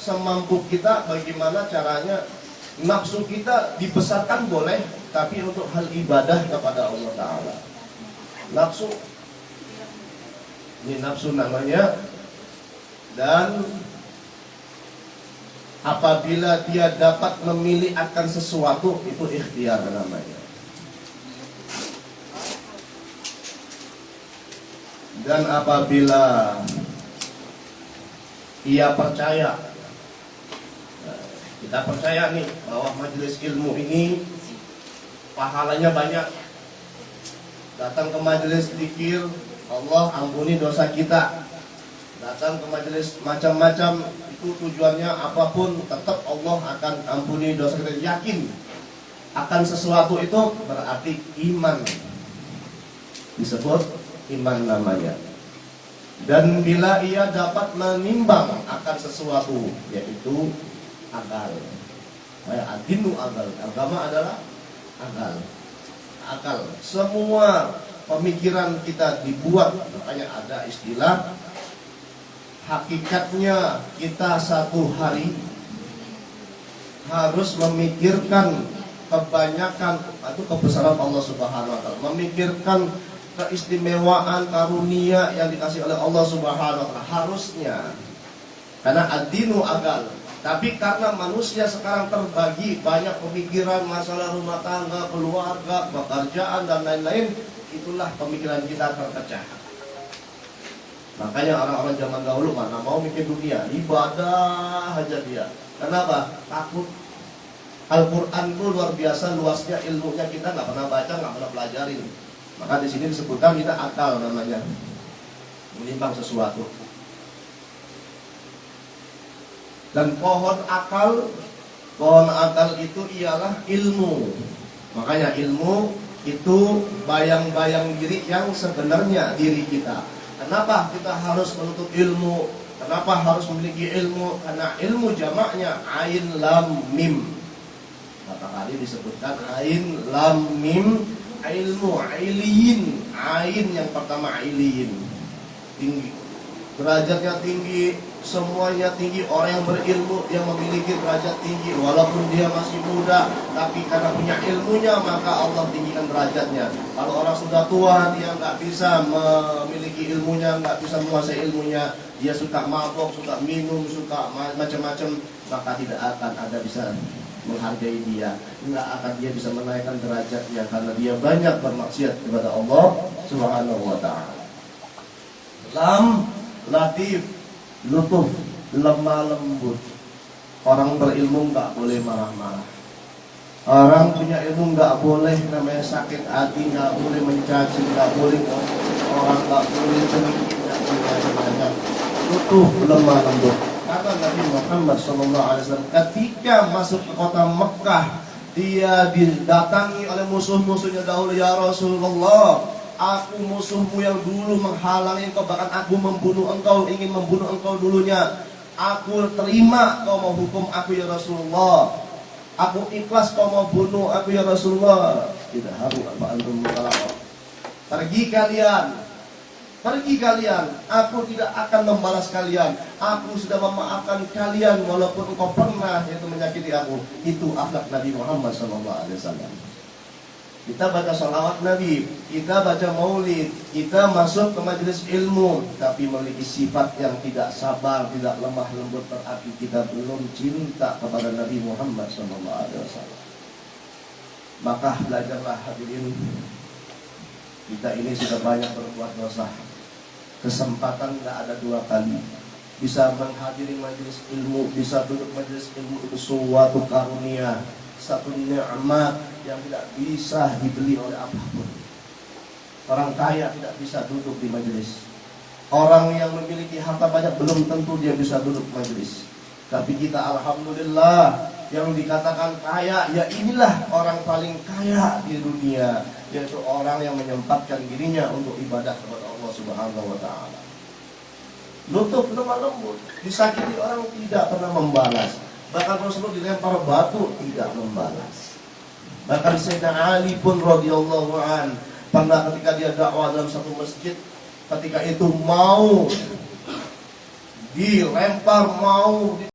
semampu kita bagaimana caranya. Nafsu kita dibesarkan boleh, tapi untuk hal ibadah kepada Allah Ta'ala. Nafsu, ini nafsu namanya. Dan apabila dia dapat memilih akan sesuatu, itu ikhtiar namanya. Dan apabila ia percaya, kita percaya nih bahwa majelis ilmu ini pahalanya banyak. Datang ke majelis zikir, Allah ampuni dosa kita. Datang ke majelis macam-macam, itu tujuannya apapun, tetap Allah akan ampuni dosa kita. Yakin akan sesuatu itu berarti iman. Disebut iman namanya. Dan bila ia dapat menimbang akan sesuatu, yaitu akal. Adinu akal. Agama adalah akal. Akal. Semua pemikiran kita dibuat, makanya ada istilah hakikatnya kita satu hari harus memikirkan kebanyakan atau kebesaran Allah Subhanahu wa taala, memikirkan keistimewaan karunia yang dikasih oleh Allah Subhanahu wa taala harusnya. Karena adinu akal. Tapi karena manusia sekarang terbagi, banyak pemikiran masalah rumah tangga, keluarga, pekerjaan, dan lain-lain, itulah pemikiran kita terpecah. Makanya orang-orang zaman dahulu mana mau mikir dunia, ibadah aja dia. Kenapa? Takut. Al-Quran itu luar biasa luasnya, ilmunya kita nggak pernah baca, nggak pernah pelajarin. Maka di sini disebutkan kita akal namanya, menimbang sesuatu. Dan pohon akal itu ialah ilmu. Makanya ilmu itu bayang-bayang diri yang sebenarnya diri kita. Kenapa kita harus menuntut ilmu? Kenapa harus memiliki ilmu? Karena ilmu jamaknya ain lam mim. Kata kali disebutkan ain lam mim, ilmu ailiyin. Ain yang pertama ailiyin, tinggi, derajatnya tinggi, semuanya tinggi. Orang yang berilmu yang memiliki derajat tinggi, walaupun dia masih muda, tapi karena punya ilmunya maka Allah tinggikan derajatnya. Kalau orang sudah tua, dia nggak bisa memiliki ilmunya, nggak bisa menguasai ilmunya, dia suka mabok, suka minum, suka macam-macam, maka tidak akan ada bisa menghargai dia, nggak akan dia bisa menaikkan derajatnya karena dia banyak bermaksiat kepada Allah Subhanahu wa taala. Lam, latif, lutuf, lemah lembut. Orang berilmu nggak boleh marah-marah. Orang punya ilmu nggak boleh namanya sakit hati, nggak boleh mencaci, nggak boleh orang, nggak boleh cengeng, nggak boleh macam-macam. Lutuf, lemah lembut. Kata Nabi Muhammad SAW ketika masuk ke kota Mekah, dia didatangi oleh musuh-musuhnya dahulu. Ya Rasulullah, aku musuhmu yang dulu menghalangi engkau, bahkan aku membunuh engkau, ingin membunuh engkau dulunya. Aku terima kau mau hukum aku ya Rasulullah. Aku ikhlas kau mau bunuh aku ya Rasulullah. Tidak harus apa antum mengatakan. Pergi kalian, aku tidak akan membalas kalian. Aku sudah memaafkan kalian walaupun engkau pernah itu menyakiti aku. Itu akhlak Nabi Muhammad SAW. Kita baca sholawat Nabi, kita baca maulid, kita masuk ke majelis ilmu, tapi memiliki sifat yang tidak sabar, tidak lemah lembut, berarti kita belum cinta kepada Nabi Muhammad SAW. Maka belajarlah hadirin, kita ini sudah banyak berbuat dosa. Kesempatan nggak ada dua kali. Bisa menghadiri majelis ilmu, bisa duduk majelis ilmu, itu suatu karunia, satu nikmat yang tidak bisa dibeli oleh apapun. Orang kaya tidak bisa duduk di majelis. Orang yang memiliki harta banyak belum tentu dia bisa duduk majelis. Tapi kita alhamdulillah yang dikatakan kaya, ya inilah orang paling kaya di dunia, yaitu orang yang menyempatkan dirinya untuk ibadah kepada Allah Subhanahu wa taala. Lutuf, lemah lembut, disakiti orang tidak pernah membalas. Bahkan Rasulullah dilempar batu tidak membalas. Bahkan Sayyidina Ali pun radhiyallahu an pernah ketika dia dakwah dalam satu masjid, ketika itu mau dilempar, mau